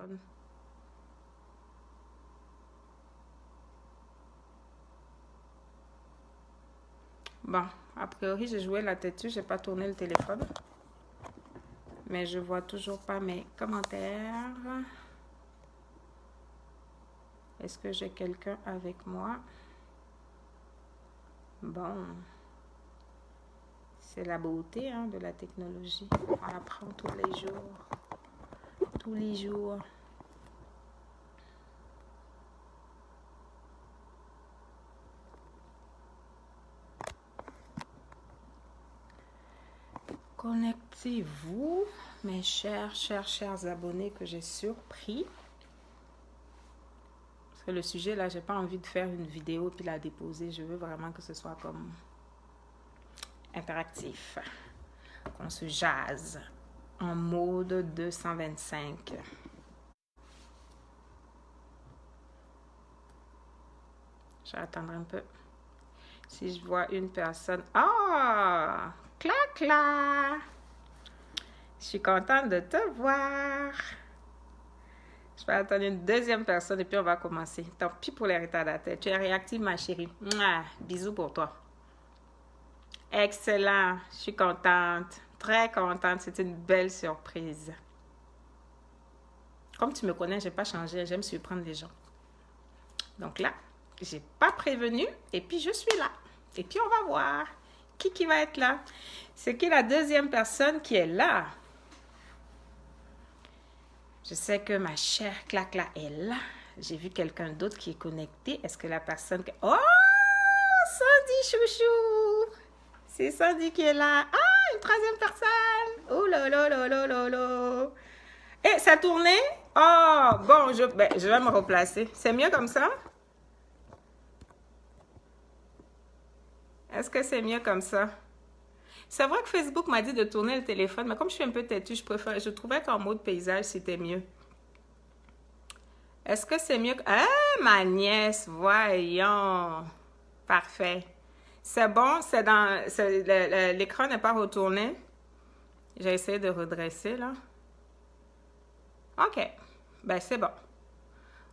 téléphone. Bon, a priori, j'ai joué la têtue, j'ai pas tourné le téléphone. Mais je vois toujours pas mes commentaires. Est-ce que j'ai quelqu'un avec moi? Bon, c'est la beauté de la technologie. On apprend tous les jours. Tous les jours. Connectez-vous, mes chers abonnés que j'ai surpris. Parce que le sujet, là, j'ai pas envie de faire une vidéo puis la déposer. Je veux vraiment que ce soit comme interactif. Qu'on se jase en mode 225. Je vais attendre un peu. Si je vois une personne... Ah! Clac, là! Je suis contente de te voir. Je vais attendre une deuxième personne et puis on va commencer. Tant pis pour les retardataires. Tu es réactive, ma chérie. Mouah, bisous pour toi. Excellent. Je suis contente. Très contente. C'est une belle surprise. Comme tu me connais, je n'ai pas changé. J'aime surprendre les gens. Donc là, je n'ai pas prévenu et puis je suis là. Et puis on va voir qui va être là. C'est qui la deuxième personne qui est là? Je sais que ma chère Clacla est là. J'ai vu quelqu'un d'autre qui est connecté. Est-ce que la personne... Oh! Sandy chouchou! C'est Sandy qui est là. Ah! Une troisième personne! Oh là là là là là là! Et ça tournait? Oh! Bon, je vais me replacer. C'est mieux comme ça? Est-ce que c'est mieux comme ça? C'est vrai que Facebook m'a dit de tourner le téléphone, mais comme je suis un peu têtue, je trouvais qu'en mode paysage, c'était mieux. Est-ce que c'est mieux? Ah, ma nièce, voyons. Parfait. C'est bon, l'écran n'est pas retourné. J'ai essayé de redresser, là. OK. Ben, c'est bon.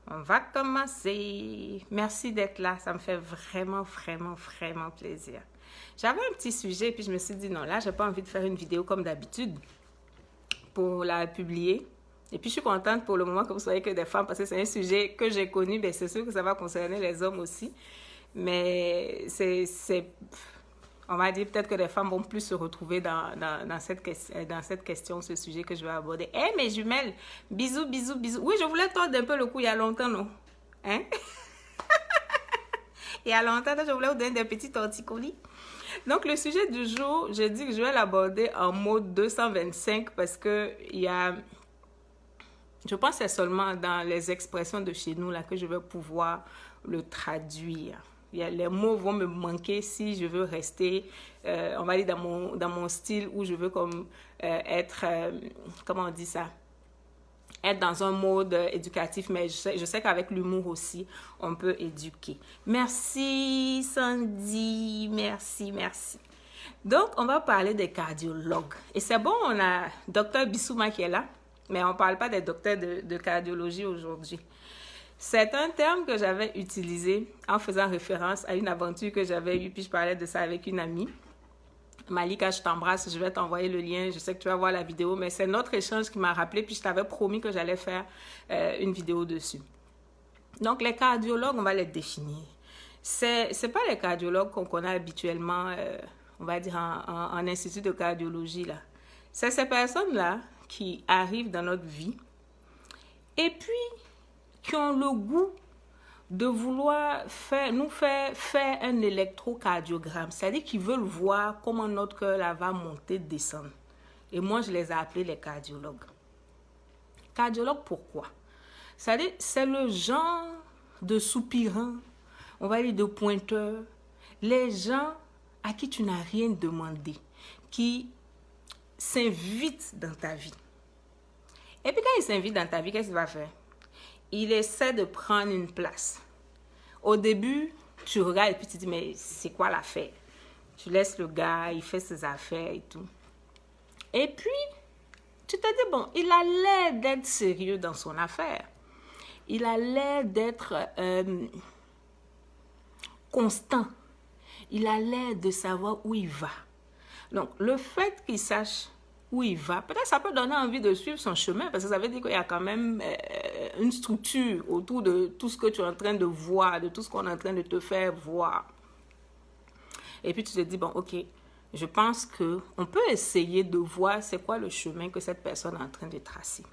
On va commencer. Merci d'être là. Ça me fait vraiment, vraiment, vraiment plaisir. J'avais un petit sujet, puis je me suis dit, non, là, j'ai pas envie de faire une vidéo comme d'habitude pour la publier. Et puis, je suis contente pour le moment que vous soyez que des femmes, parce que c'est un sujet que j'ai connu. Bien, c'est sûr que ça va concerner les hommes aussi. Mais on va dire peut-être que les femmes vont plus se retrouver dans cette question, ce sujet que je vais aborder. Eh, mes jumelles, bisous, bisous, bisous. Oui, je voulais tordre un peu le cou il y a longtemps, non? Hein? Il y a longtemps, je voulais vous donner des petits torticolis. Donc, le sujet du jour, j'ai dit que je vais l'aborder en mode 225 parce que je pense que c'est seulement dans les expressions de chez nous là que je vais pouvoir le traduire. Les mots vont me manquer si je veux rester, on va dire, dans mon style où je veux être, comment on dit ça? Être dans un mode éducatif, mais je sais qu'avec l'humour aussi, on peut éduquer. Merci Sandy, merci, merci. Donc, on va parler des cardiologues. Et c'est bon, on a Dr Bissouma qui est là, mais on ne parle pas des docteurs de cardiologie aujourd'hui. C'est un terme que j'avais utilisé en faisant référence à une aventure que j'avais eue, puis je parlais de ça avec une amie. Malika, je t'embrasse, je vais t'envoyer le lien, je sais que tu vas voir la vidéo, mais c'est notre échange qui m'a rappelé, puis je t'avais promis que j'allais faire une vidéo dessus. Donc, les cardiologues, on va les définir. C'est pas les cardiologues qu'on connaît habituellement, on va dire en institut de cardiologie, là. C'est ces personnes-là qui arrivent dans notre vie et puis qui ont le goût de vouloir nous faire un électrocardiogramme. C'est-à-dire qu'ils veulent voir comment notre cœur là, va monter, descendre. Et moi, je les ai appelés les cardiologues. Cardiologue, pourquoi? C'est-à-dire, c'est le genre de soupirants, on va dire de pointeurs, les gens à qui tu n'as rien demandé, qui s'invitent dans ta vie. Et puis quand ils s'invitent dans ta vie, qu'est-ce qu'il va faire? Il essaie de prendre une place. Au début, tu regardes et puis tu te dis, mais c'est quoi l'affaire? Tu laisses le gars, il fait ses affaires et tout. Et puis, Tu te dis, bon, il a l'air d'être sérieux dans son affaire. Il a l'air d'être constant. Il a l'air de savoir où il va. Donc, le fait qu'il sache où il va, peut-être ça peut donner envie de suivre son chemin, parce que ça veut dire qu'il y a quand même une structure autour de tout ce que tu es en train de voir, de tout ce qu'on est en train de te faire voir. Et puis tu te dis, bon, ok, je pense qu'on peut essayer de voir c'est quoi le chemin que cette personne est en train de tracer.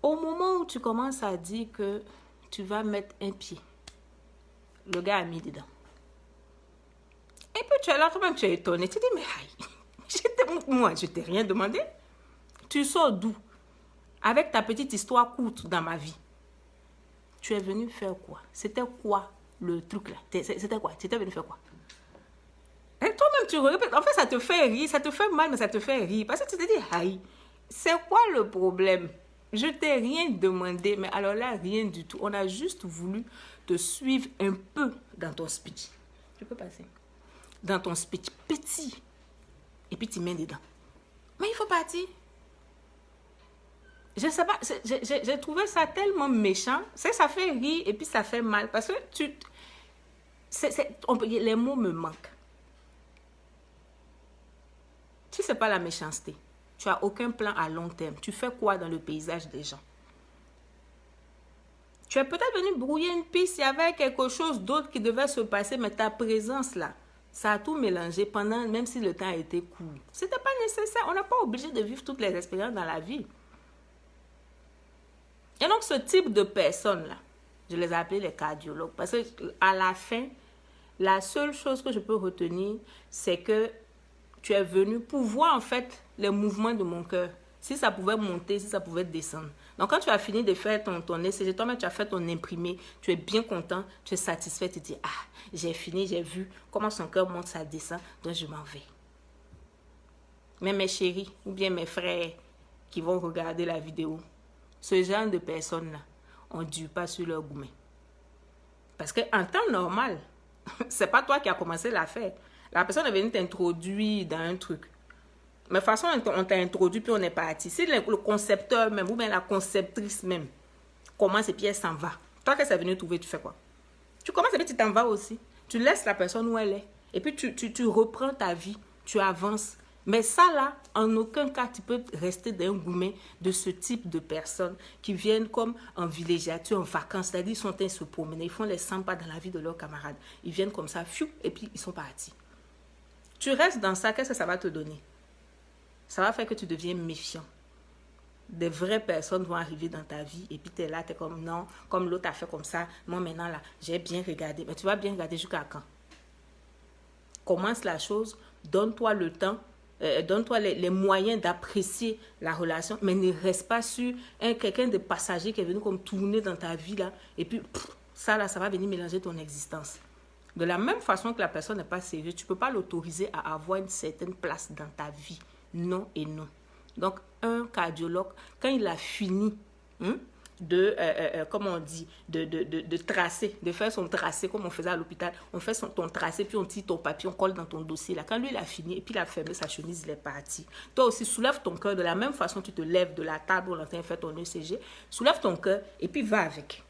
Au moment où tu commences à dire que tu vas mettre un pied, le gars a mis dedans. Et puis tu es là, toi-même, tu es étonné. Tu dis, mais aïe, moi, je t'ai rien demandé. Tu sors d'où? Avec ta petite histoire courte dans ma vie. Tu es venu faire quoi? C'était quoi le truc là? C'était quoi? Tu étais venu faire quoi? Et toi-même, tu répètes. En fait, ça te fait rire, ça te fait mal, mais ça te fait rire. Parce que tu te dis, aïe, c'est quoi le problème? Je t'ai rien demandé, mais alors là, rien du tout. On a juste voulu te suivre un peu dans ton speech. Tu peux passer. Dans ton speech petit. Et puis tu mets dedans. Mais il faut partir. Je sais pas, j'ai trouvé ça tellement méchant. Ça fait rire et puis ça fait mal. Parce que les mots me manquent. Si ce n'est pas la méchanceté, tu n'as aucun plan à long terme. Tu fais quoi dans le paysage des gens? Tu es peut-être venu brouiller une piste, il y avait quelque chose d'autre qui devait se passer, mais ta présence là, ça a tout mélangé pendant, même si le temps a été court. Ce n'était pas nécessaire. On n'est pas obligé de vivre toutes les expériences dans la vie. Et donc, ce type de personnes-là, je les ai appelées les cardiologues. Parce qu'à la fin, la seule chose que je peux retenir, c'est que tu es venu pour voir en fait les mouvements de mon cœur. Si ça pouvait monter, si ça pouvait descendre. Donc, quand tu as fini de faire ton ECG, toi-même, tu as fait ton imprimé, tu es bien content, tu es satisfait, tu te dis, ah, j'ai fini, j'ai vu comment son cœur monte, ça descend, donc je m'en vais. Mais mes chéris, ou bien mes frères qui vont regarder la vidéo, ce genre de personnes-là, on ne dure pas sur leur gourmet. Parce qu'en temps normal, c'est pas toi qui as commencé l'affaire. La personne est venue t'introduire dans un truc. Mais de toute façon, on t'a introduit puis on est parti. Si le concepteur même, ou bien la conceptrice même, commence et puis elle s'en va. Toi, qu'elle s'est venue trouver, tu fais quoi? Tu commences et puis tu t'en vas aussi. Tu laisses la personne où elle est. Et puis tu reprends ta vie. Tu avances. Mais ça là, en aucun cas, tu peux rester dans un gourmet de ce type de personnes qui viennent comme en villégiature, en vacances. C'est-à-dire, ils sont en train de se promener. Ils font les 100 pas dans la vie de leurs camarades. Ils viennent comme ça, fiou, et puis ils sont partis. Tu restes dans ça, qu'est-ce que ça va te donner? Ça va faire que tu deviens méfiant. Des vraies personnes vont arriver dans ta vie et puis tu es là, tu es comme non, comme l'autre a fait comme ça. Moi maintenant là, j'ai bien regardé. Mais tu vas bien regarder jusqu'à quand? Commence la chose, donne-toi le temps, donne-toi les moyens d'apprécier la relation, mais ne reste pas sur quelqu'un de passager qui est venu comme tourner dans ta vie là. Et puis ça là, ça va venir mélanger ton existence. De la même façon que la personne n'est pas sérieuse, tu ne peux pas l'autoriser à avoir une certaine place dans ta vie. Non et non. Donc, un cardiologue, quand il a fini comment on dit, de tracer, de faire son tracé comme on faisait à l'hôpital, on fait ton tracé, puis on tire ton papier, on colle dans ton dossier. Là. Quand lui, il a fini, et puis il a fermé sa chemise, il est parti. Toi aussi, soulève ton cœur de la même façon, tu te lèves de la table où on est en train de faire ton ECG, soulève ton cœur, et puis va avec.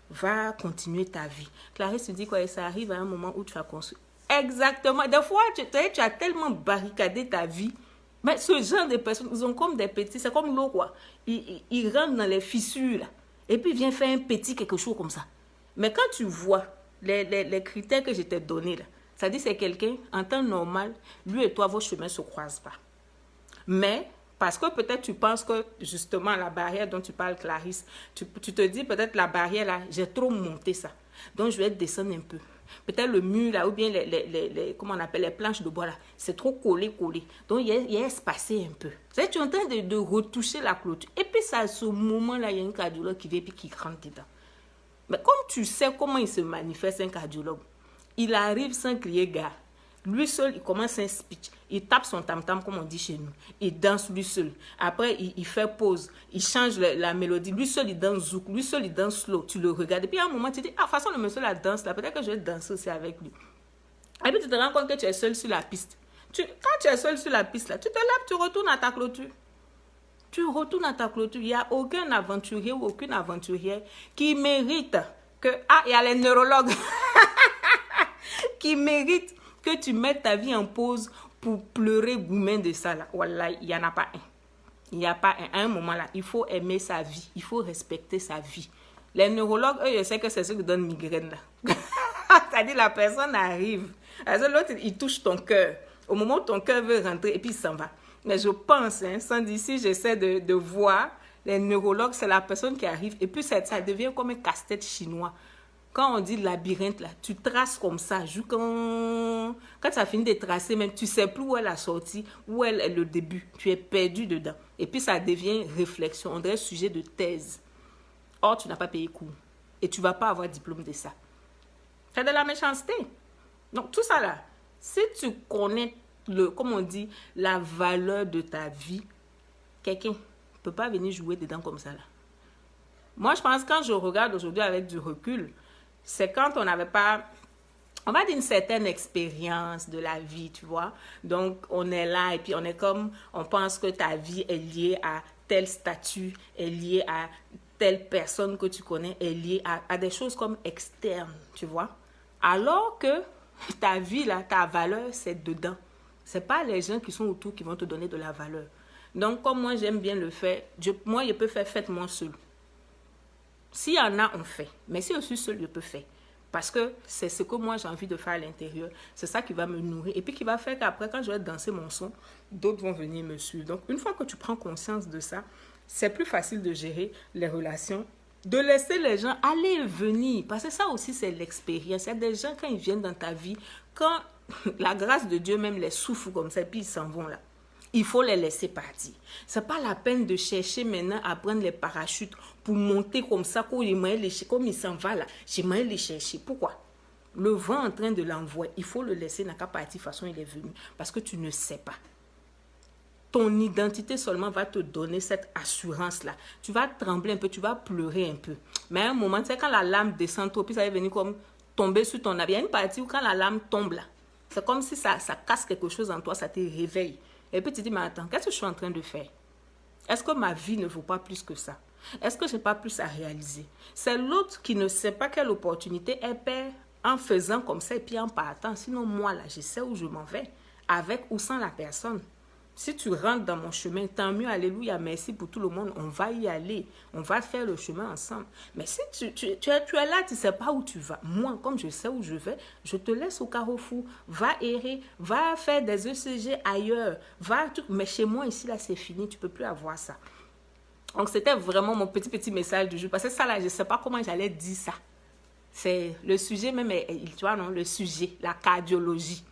Va continuer ta vie. Clarisse se dit quoi? Et ça arrive à un moment où tu vas construire. Exactement. Des fois, tu as tellement barricadé ta vie. Mais ce genre de personnes, ils ont comme des petits, c'est comme l'eau quoi. Ils rentrent dans les fissures là. Et puis ils viennent faire un petit quelque chose comme ça. Mais quand tu vois les critères que je t'ai donnés là, ça dit c'est quelqu'un, en temps normal, lui et toi, vos chemins ne se croisent pas. Mais parce que peut-être tu penses que justement la barrière dont tu parles Clarisse, tu te dis peut-être la barrière là, j'ai trop monté ça. Donc je vais descendre un peu. Peut-être le mur là, ou bien comment on appelle, les planches de bois là, c'est trop collé. Donc il est espacé un peu. Tu es en train de retoucher la clôture. Et puis à ce moment là, il y a un cardiologue qui vient et qui rentre dedans. Mais comme tu sais comment il se manifeste un cardiologue, il arrive sans crier gare. Lui seul, il commence un speech. Il tape son tam-tam, comme on dit chez nous. Il danse lui seul. Après, il fait pause. Il change la mélodie. Lui seul, il danse zouk. Lui seul, il danse slow. Tu le regardes. Et puis, à un moment, tu te dis, ah, de toute façon, le monsieur la danse là. Peut-être que je vais danser aussi avec lui. Et puis, tu te rends compte que tu es seul sur la piste. Quand tu es seul sur la piste là, tu te lèves, tu retournes à ta clôture. tu retournes à ta clôture. Il n'y a aucun aventurier ou aucune aventurière qui mérite que... Ah, il y a les neurologues qui méritent que tu mettes ta vie en pause pour pleurer gourmand de ça. Là. Wallah, il n'y en a pas un. Il n'y a pas un. À un moment là, il faut aimer sa vie. Il faut respecter sa vie. Les neurologues, eux, je sais que c'est ceux qui donnent migraine. C'est-à-dire la personne arrive. L'autre, il touche ton cœur. Au moment où ton cœur veut rentrer, et puis il s'en va. Mais je pense, sans d'ici, j'essaie de voir, les neurologues, c'est la personne qui arrive, et puis ça devient comme un casse-tête chinois. Quand on dit labyrinthe, là, tu traces comme ça, quand tu as fini de tracer, même, tu ne sais plus où est la sortie, où est le début, tu es perdu dedans. Et puis ça devient réflexion, on dirait sujet de thèse. Or, tu n'as pas payé cours, et tu ne vas pas avoir diplôme de ça. C'est de la méchanceté. Donc, tout ça là, si tu connais, comme on dit, la valeur de ta vie, quelqu'un ne peut pas venir jouer dedans comme ça là. Moi, je pense, quand je regarde aujourd'hui avec du recul, c'est quand on n'avait pas, on va dire, une certaine expérience de la vie, tu vois. Donc, on est là et puis on est comme, on pense que ta vie est liée à tel statut, est liée à telle personne que tu connais, est liée à des choses comme externes, tu vois. Alors que ta vie, là, ta valeur, c'est dedans. Ce n'est pas les gens qui sont autour qui vont te donner de la valeur. Donc, comme moi, j'aime bien le faire, moi, je peux faire faites-moi seul. S'il y en a, on fait. Mais si je suis seule, je peux faire. Parce que c'est ce que moi, j'ai envie de faire à l'intérieur. C'est ça qui va me nourrir. Et puis, qui va faire qu'après, quand je vais danser mon son, d'autres vont venir me suivre. Donc, une fois que tu prends conscience de ça, c'est plus facile de gérer les relations, de laisser les gens aller et venir. Parce que ça aussi, c'est l'expérience. Il y a des gens, quand ils viennent dans ta vie, quand la grâce de Dieu même les souffle comme ça, et puis ils s'en vont là. Il faut les laisser partir. Ce n'est pas la peine de chercher maintenant à prendre les parachutes pour monter comme ça, comme il s'en va là. J'aimerais les chercher. Pourquoi? Le vent en train de l'envoyer, il faut le laisser dans la partie, de toute façon il est venu. Parce que tu ne sais pas. Ton identité seulement va te donner cette assurance-là. Tu vas trembler un peu, tu vas pleurer un peu. Mais à un moment, tu sais, quand la lame descend trop, puis ça va venir comme tomber sur ton habit. Il y a une partie où quand la lame tombe là, c'est comme si ça casse quelque chose en toi, ça te réveille. Et puis tu te dis, mais attends, qu'est-ce que je suis en train de faire? Est-ce que ma vie ne vaut pas plus que ça? Est-ce que je n'ai pas plus à réaliser? C'est l'autre qui ne sait pas quelle opportunité elle perd en faisant comme ça et puis en partant. Sinon, moi, là, je sais où je m'en vais, avec ou sans la personne. Si tu rentres dans mon chemin, tant mieux, alléluia, merci pour tout le monde, on va y aller, on va faire le chemin ensemble. Mais si tu es là, tu ne sais pas où tu vas. Moi, comme je sais où je vais, je te laisse au carrefour, va errer, va faire des ECG ailleurs, mais chez moi, ici, là, c'est fini, tu ne peux plus avoir ça. Donc, c'était vraiment mon petit message du jour, parce que ça, là, je ne sais pas comment j'allais dire ça. C'est le sujet même, tu vois, non, le sujet, la cardiologie.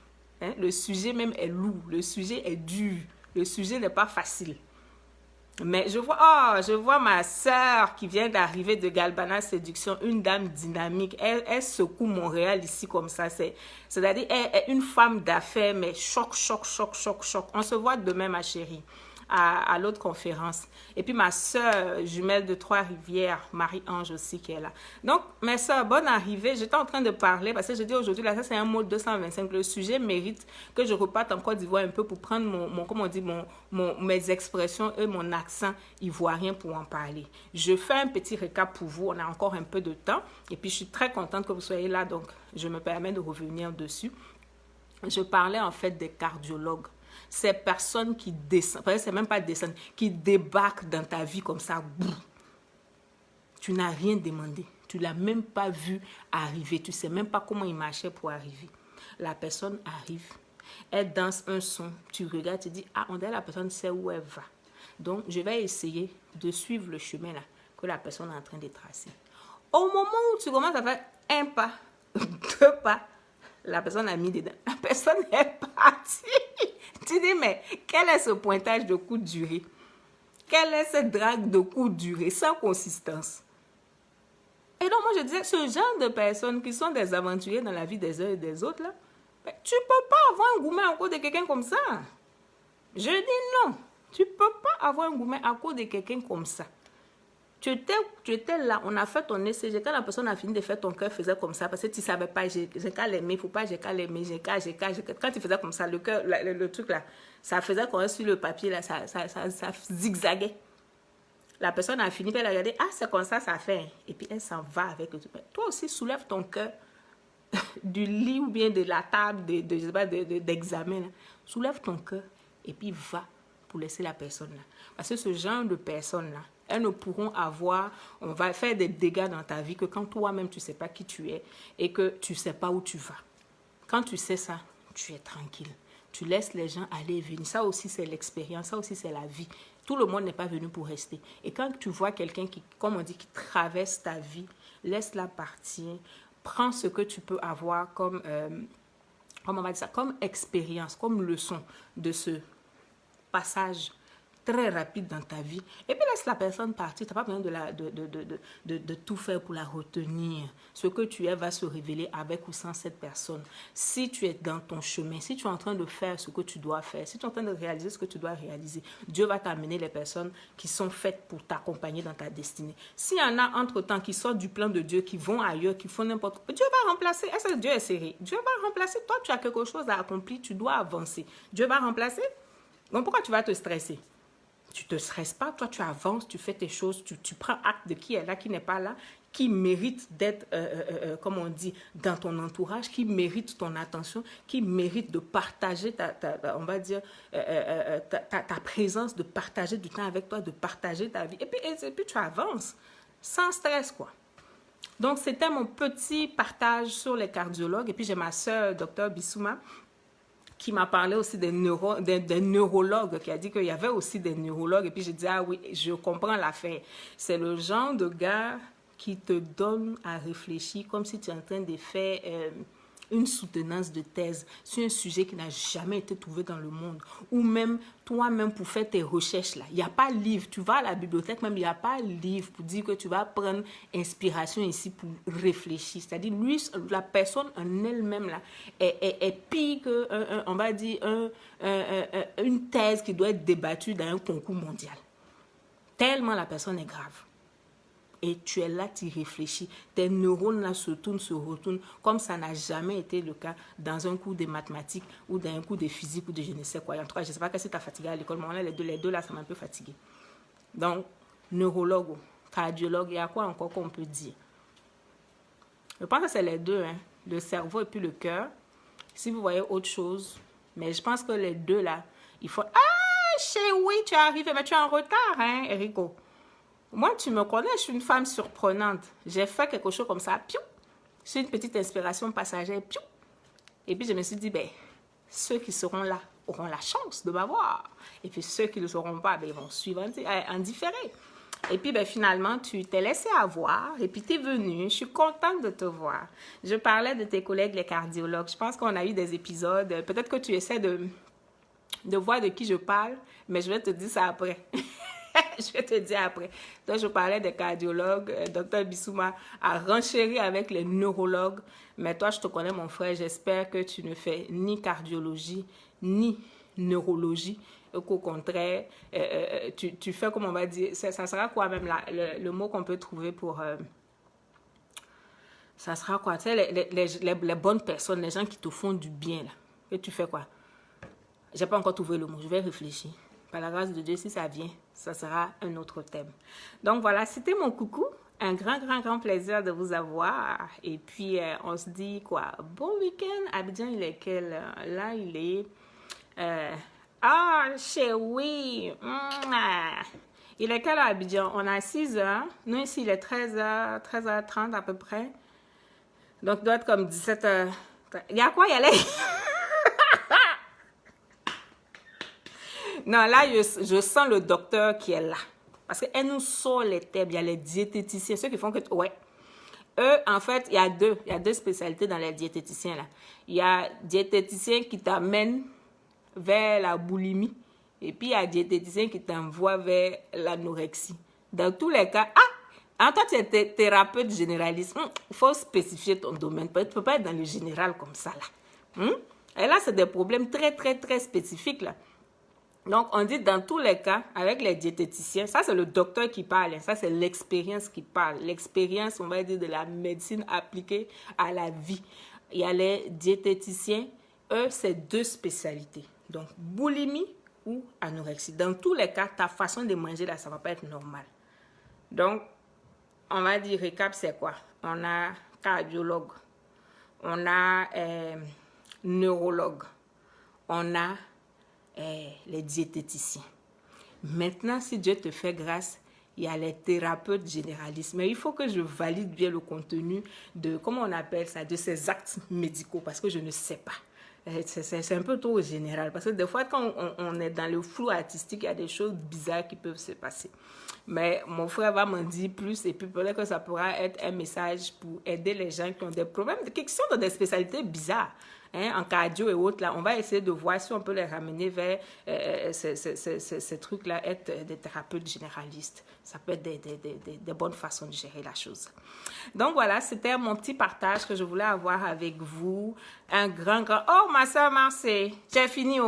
Hein? Le sujet même est lourd, le sujet est dur, le sujet n'est pas facile. Mais je vois ma sœur qui vient d'arriver de Galbana Séduction, une dame dynamique. Elle secoue Montréal ici comme ça. C'est-à-dire, elle est une femme d'affaires, mais choc. On se voit demain, ma chérie, à l'autre conférence. Et puis ma sœur jumelle de Trois-Rivières, Marie-Ange aussi, qui est là. Donc, mes sœurs, bonne arrivée. J'étais en train de parler, parce que je dis aujourd'hui, là, ça c'est un mot 225. Le sujet mérite que je reparte en Côte d'Ivoire un peu pour prendre mes expressions et mon accent ivoirien pour en parler. Je fais un petit récap pour vous. On a encore un peu de temps. Et puis, je suis très contente que vous soyez là. Donc, je me permets de revenir dessus. Je parlais en fait des cardiologues. Ces personnes qui descendent, c'est même pas descendre, qui débarquent dans ta vie comme ça. Boum. Tu n'as rien demandé. Tu ne l'as même pas vu arriver. Tu ne sais même pas comment il marchait pour arriver. La personne arrive. Elle danse un son. Tu regardes, tu dis, ah, on dirait la personne sait où elle va. Donc, je vais essayer de suivre le chemin là que la personne est en train de tracer. Au moment où tu commences à faire un pas, deux pas, la personne a mis dedans. La personne est partie. Tu dis, mais quel est ce pointage de courte durée? Quelle est cette drague de courte durée, sans consistance? Et donc, moi, je disais, ce genre de personnes qui sont des aventuriers dans la vie des uns et des autres, là, tu ne peux pas avoir un gourmet à cause de quelqu'un comme ça. Je dis non. Tu ne peux pas avoir un gourmet à cause de quelqu'un comme ça. Tu étais là, on a fait ton ECG. Quand la personne a fini de faire ton cœur, faisait comme ça, parce que tu ne savais pas, j'ai qu'à l'aimer, il ne faut pas, j'ai qu'à l'aimer, j'ai qu'à. Quand tu faisais comme ça, le cœur, le truc là, ça faisait qu'on sur le papier, là, ça zigzaguait. La personne a fini, elle a regardé, ah, c'est comme ça fait. Et puis, elle s'en va avec le tout. Toi aussi, soulève ton cœur du lit ou bien de la table je sais pas, d'examen. Soulève ton cœur et puis va pour laisser la personne là. Parce que ce genre de personnes-là, elles ne pourront avoir, on va faire des dégâts dans ta vie que quand toi-même tu ne sais pas qui tu es et que tu ne sais pas où tu vas. Quand tu sais ça, tu es tranquille. Tu laisses les gens aller et venir. Ça aussi, c'est l'expérience. Ça aussi, c'est la vie. Tout le monde n'est pas venu pour rester. Et quand tu vois quelqu'un qui, comme on dit, qui traverse ta vie, laisse-la partir. Prends ce que tu peux avoir comme, comment on va dire ça, comme expérience, comme leçon de ce passage très rapide dans ta vie. Et puis laisse la personne partir. Tu n'as pas besoin de tout faire pour la retenir. Ce que tu es va se révéler avec ou sans cette personne. Si tu es dans ton chemin, si tu es en train de faire ce que tu dois faire, si tu es en train de réaliser ce que tu dois réaliser, Dieu va t'amener les personnes qui sont faites pour t'accompagner dans ta destinée. S'il y en a entre-temps qui sortent du plan de Dieu, qui vont ailleurs, qui font n'importe quoi, Dieu va remplacer. Est-ce que Dieu est sérieux? Dieu va remplacer. Toi, tu as quelque chose à accomplir, tu dois avancer. Dieu va remplacer. Donc, pourquoi tu vas te stresser? Tu ne te stresses pas, toi tu avances, tu fais tes choses, tu prends acte de qui est là, qui n'est pas là, qui mérite d'être, comme on dit, dans ton entourage, qui mérite ton attention, qui mérite de partager on va dire, ta présence, de partager du temps avec toi, de partager ta vie. Et puis tu avances, sans stress quoi. Donc c'était mon petit partage sur les cardiologues. Et puis j'ai ma soeur, docteur Bissouma, qui m'a parlé aussi des neurologues, qui a dit qu'il y avait aussi des neurologues. Et puis j'ai dit, ah oui, je comprends l'affaire. C'est le genre de gars qui te donne à réfléchir comme si tu es en train de faire une soutenance de thèse sur un sujet qui n'a jamais été trouvé dans le monde. Ou même toi-même pour faire tes recherches là. Il n'y a pas de livre. Tu vas à la bibliothèque, même il n'y a pas de livre pour dire que tu vas prendre inspiration ici pour réfléchir. C'est-à-dire, lui, la personne en elle-même là est pire que, on va dire, une thèse qui doit être débattue dans un concours mondial. Tellement la personne est grave. Et tu es là, tu réfléchis. Tes neurones là se tournent, se retournent, comme ça n'a jamais été le cas dans un cours de mathématiques ou dans un cours de physique ou de je ne sais quoi. En tout cas, je ne sais pas si tu as fatigué à l'école, mais les deux là, ça m'a un peu fatigué. Donc, neurologue, cardiologue, il y a quoi encore qu'on peut dire? Je pense que c'est les deux, hein, le cerveau et puis le cœur. Si vous voyez autre chose, mais je pense que les deux là, il faut... Ah, chérie, tu es arrivé, mais tu es en retard, hein, Erico? Moi, tu me connais, je suis une femme surprenante. J'ai fait quelque chose comme ça, piou. C'est une petite inspiration passagère, piou. Et puis, je me suis dit, ben, ceux qui seront là auront la chance de m'avoir. Et puis, ceux qui ne le seront pas, ben, ils vont suivre en différé. Et puis, ben, finalement, tu t'es laissé avoir et puis tu es venu. Je suis contente de te voir. Je parlais de tes collègues, les cardiologues. Je pense qu'on a eu des épisodes. Peut-être que tu essaies de voir de qui je parle, mais je vais te dire ça après. Je vais te dire après. Donc, je parlais des cardiologues. Docteur Bissouma a renchéri avec les neurologues. Mais toi, je te connais, mon frère. J'espère que tu ne fais ni cardiologie, ni neurologie. Et qu'au contraire, tu fais, comme on va dire, ça sera quoi même là, le mot qu'on peut trouver pour... ça sera quoi? Tu sais, les bonnes personnes, les gens qui te font du bien, là. Et tu fais quoi? Je n'ai pas encore trouvé le mot. Je vais réfléchir. Par la grâce de Dieu, si ça vient, ça sera un autre thème. Donc voilà, c'était mon coucou. Un grand plaisir de vous avoir. Et puis, on se dit quoi? Bon week-end. Abidjan, il est quel? Là, il est... chérie! Il est quelle heure à Abidjan? On a 6 heures. Nous, ici, il est 13h, 13h30 à peu près. Donc, il doit être comme 17h. Il y a quoi? Il y a les... Non, là, je sens le docteur qui est là. Parce qu'elle nous sort les thèmes. Il y a les diététiciens, ceux qui font que... Ouais. Eux, en fait, il y a deux spécialités dans les diététiciens, là. Il y a diététicien qui t'amène vers la boulimie. Et puis, il y a diététicien qui t'envoie vers l'anorexie. Dans tous les cas... Ah! En toi, tu es thérapeute généraliste. Il faut spécifier ton domaine. Tu ne peux pas être dans le général comme ça, là. Et là, c'est des problèmes très spécifiques, là. Donc, on dit dans tous les cas, avec les diététiciens, ça c'est le docteur qui parle, ça c'est l'expérience qui parle. L'expérience, on va dire, de la médecine appliquée à la vie. Il y a les diététiciens, eux, c'est 2 spécialités. Donc, boulimie ou anorexie. Dans tous les cas, ta façon de manger, là, ça ne va pas être normal. Donc, on va dire, récap, c'est quoi? On a cardiologue, on a neurologue, on a les diététiciens. Maintenant, si Dieu te fait grâce, il y a les thérapeutes généralistes. Mais il faut que je valide bien le contenu de, comment on appelle ça, de ces actes médicaux, parce que je ne sais pas. C'est un peu trop général, parce que des fois, quand on est dans le flou artistique, il y a des choses bizarres qui peuvent se passer. Mais mon frère va m'en dire plus, et puis peut-être que ça pourra être un message pour aider les gens qui ont des problèmes, qui sont dans des spécialités bizarres. En cardio et autres, là, on va essayer de voir si on peut les ramener vers ces trucs-là, être des thérapeutes généralistes. Ça peut être des bonnes façons de gérer la chose. Donc voilà, c'était mon petit partage que je voulais avoir avec vous. Un grand... Oh, ma soeur Marseille, j'ai fini,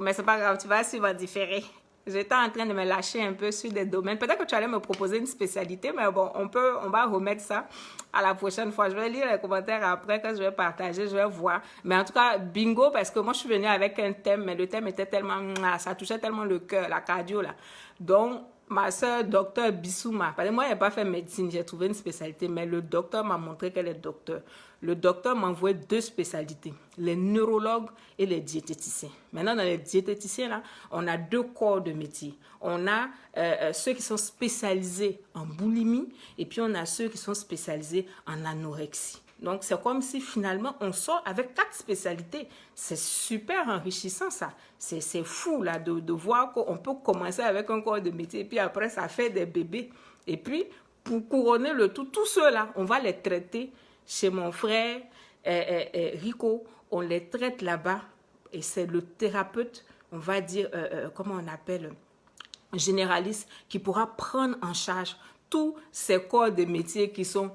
mais c'est pas grave, tu vas suivre en différé. J'étais en train de me lâcher un peu sur des domaines. Peut-être que tu allais me proposer une spécialité, mais bon, on va remettre ça à la prochaine fois. Je vais lire les commentaires après que je vais partager, je vais voir. Mais en tout cas, bingo, parce que moi, je suis venue avec un thème, mais le thème était tellement... Ça touchait tellement le cœur, la cardio, là. Donc, ma soeur, docteur Bissouma, parce que moi, je n'ai pas fait médecine, j'ai trouvé une spécialité, mais le docteur m'a montré qu'elle est docteur. Le docteur m'a envoyé 2 spécialités, les neurologues et les diététiciens. Maintenant, dans les diététiciens, là, on a 2 corps de métier. On a ceux qui sont spécialisés en boulimie et puis on a ceux qui sont spécialisés en anorexie. Donc, c'est comme si finalement, on sort avec 4 spécialités. C'est super enrichissant, ça. C'est fou, là, de voir qu'on peut commencer avec un corps de métier et puis après, ça fait des bébés. Et puis, pour couronner le tout, tous ceux-là, on va les traiter chez mon frère Rico. On les traite là-bas et c'est le thérapeute, on va dire, comment on appelle, généraliste, qui pourra prendre en charge tous ces corps de métier qui sont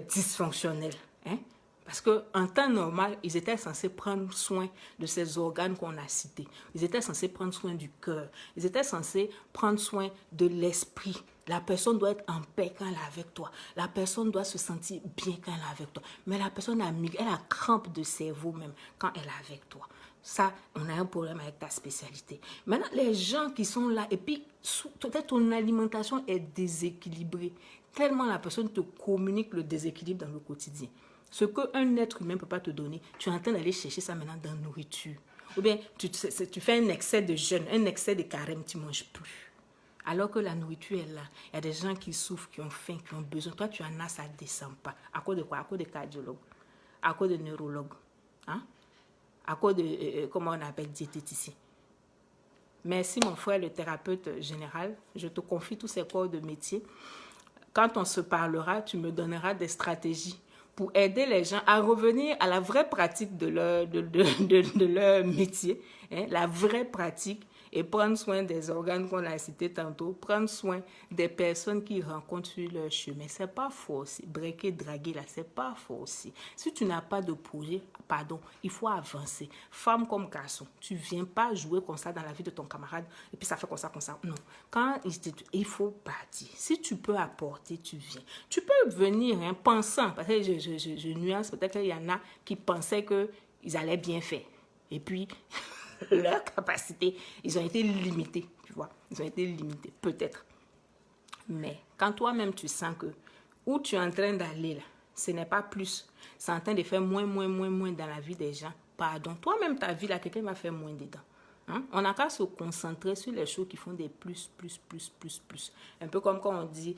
dysfonctionnels. Hein? Parce qu'en temps normal, ils étaient censés prendre soin de ces organes qu'on a cités. Ils étaient censés prendre soin du cœur. Ils étaient censés prendre soin de l'esprit. La personne doit être en paix quand elle est avec toi. La personne doit se sentir bien quand elle est avec toi. Mais la personne elle a crampe de cerveau même quand elle est avec toi. Ça, on a un problème avec ta spécialité. Maintenant, les gens qui sont là, et puis peut-être ton alimentation est déséquilibrée. Tellement la personne te communique le déséquilibre dans le quotidien. Ce qu'un être humain ne peut pas te donner, tu es en train d'aller chercher ça maintenant dans la nourriture. Ou bien, tu fais un excès de jeûne, un excès de carême, tu ne manges plus. Alors que la nourriture est là. Il y a des gens qui souffrent, qui ont faim, qui ont besoin. Toi, tu en as, ça ne descend pas. À cause de quoi? À cause de cardiologue. À cause de neurologue. Hein? À cause de, comment on appelle, diététicien. Merci, mon frère, le thérapeute général. Je te confie tous ces corps de métier. Quand on se parlera, tu me donneras des stratégies pour aider les gens à revenir à la vraie pratique de leur métier, hein, la vraie pratique, et prendre soin des organes qu'on a cités tantôt, prendre soin des personnes qui rencontrent sur leur chemin. C'est pas faux aussi. Breaker, draguer, là, c'est pas faux aussi. Si tu n'as pas de projet, pardon, il faut avancer. Femme comme garçon, tu viens pas jouer comme ça dans la vie de ton camarade et puis ça fait comme ça, comme ça. Non. Quand il faut partir. Si tu peux apporter, tu viens. Tu peux venir, hein, pensant, parce que je nuance, peut-être qu'il y en a qui pensaient qu'ils allaient bien faire. Et puis... leur capacité, ils ont été limités, tu vois, ils ont été limités, peut-être. Mais quand toi-même tu sens que où tu es en train d'aller là, ce n'est pas plus, c'est en train de faire moins dans la vie des gens, pardon, toi-même ta vie là, quelqu'un va faire moins dedans. Hein? On n'a qu'à se concentrer sur les choses qui font des plus. Un peu comme quand on dit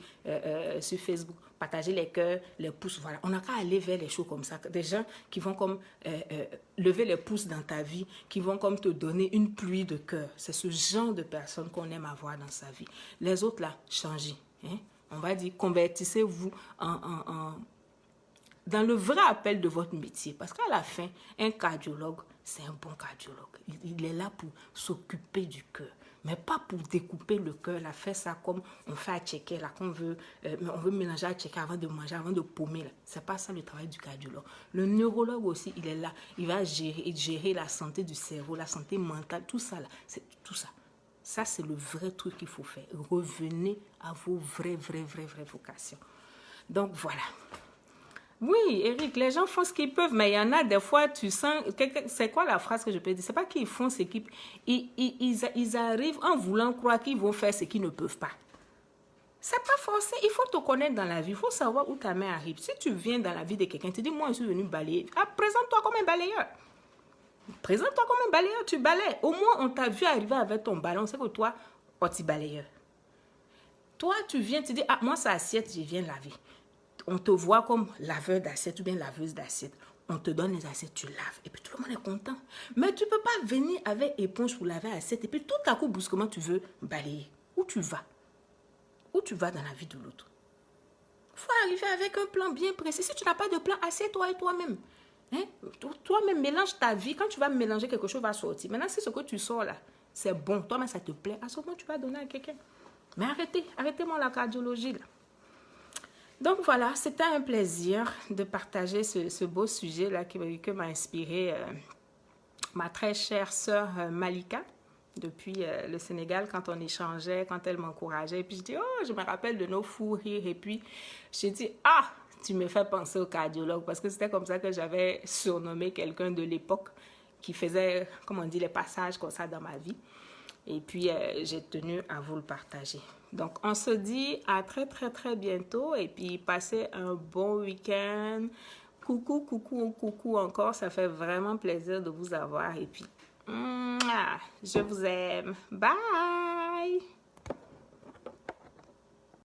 sur Facebook, partager les cœurs, les pouces, voilà. On n'a qu'à aller vers les choses comme ça. Des gens qui vont comme lever les pouces dans ta vie, qui vont comme te donner une pluie de cœur. C'est ce genre de personnes qu'on aime avoir dans sa vie. Les autres là, changez. Hein? On va dire, convertissez-vous dans le vrai appel de votre métier. Parce qu'à la fin, un cardiologue, c'est un bon cardiologue. Il est là pour s'occuper du cœur. Mais pas pour découper le cœur, là, faire ça comme on fait à checker, là, on veut mélanger à checker avant de manger, avant de paumer. Ce n'est pas ça le travail du cardiologue. Le neurologue aussi, il est là. Il va gérer la santé du cerveau, la santé mentale, tout ça. Là, c'est tout ça. Ça, c'est le vrai truc qu'il faut faire. Revenez à vos vraies vocations. Donc, voilà. Oui, Eric, les gens font ce qu'ils peuvent, mais il y en a des fois, tu sens... C'est quoi la phrase que je peux dire? C'est pas qu'ils font ce qu'ils... Ils arrivent en voulant croire qu'ils vont faire ce qu'ils ne peuvent pas. C'est pas forcé. Il faut te connaître dans la vie. Il faut savoir où ta main arrive. Si tu viens dans la vie de quelqu'un, tu dis, moi, je suis venu balayer. Ah, présente-toi comme un balayeur. Présente-toi comme un balayeur, tu balayes. Au moins, on t'a vu arriver avec ton ballon. C'est que toi, tu balayeur. Toi, tu viens, tu dis, ah, moi, c'est assiette, je viens laver. On te voit comme laveur d'assiette ou bien laveuse d'assiette. On te donne les assiettes, tu laves. Et puis tout le monde est content. Mais tu ne peux pas venir avec éponge pour laver l'assiette. Et puis tout à coup, brusquement, tu veux balayer. Où tu vas? Où tu vas dans la vie de l'autre? Il faut arriver avec un plan bien précis. Si tu n'as pas de plan, assieds-toi et toi-même. Hein? Toi-même, mélange ta vie. Quand tu vas mélanger, quelque chose va sortir. Maintenant, si ce que tu sors là, c'est bon, toi-même, ça te plaît, à ce moment, tu vas donner à quelqu'un. Mais arrêtez-moi la cardiologie là. Donc voilà, c'était un plaisir de partager ce beau sujet là que m'a inspiré ma très chère sœur Malika depuis le Sénégal, quand on échangeait, quand elle m'encourageait. Et puis je dis, oh, je me rappelle de nos fous rires. Et puis je dis, ah, tu me fais penser au cardiologue, parce que c'était comme ça que j'avais surnommé quelqu'un de l'époque qui faisait, comme on dit, les passages comme ça dans ma vie. Et puis, j'ai tenu à vous le partager. Donc, on se dit à très, très, très bientôt. Et puis, passez un bon week-end. Coucou, coucou, coucou encore. Ça fait vraiment plaisir de vous avoir. Et puis, je vous aime. Bye!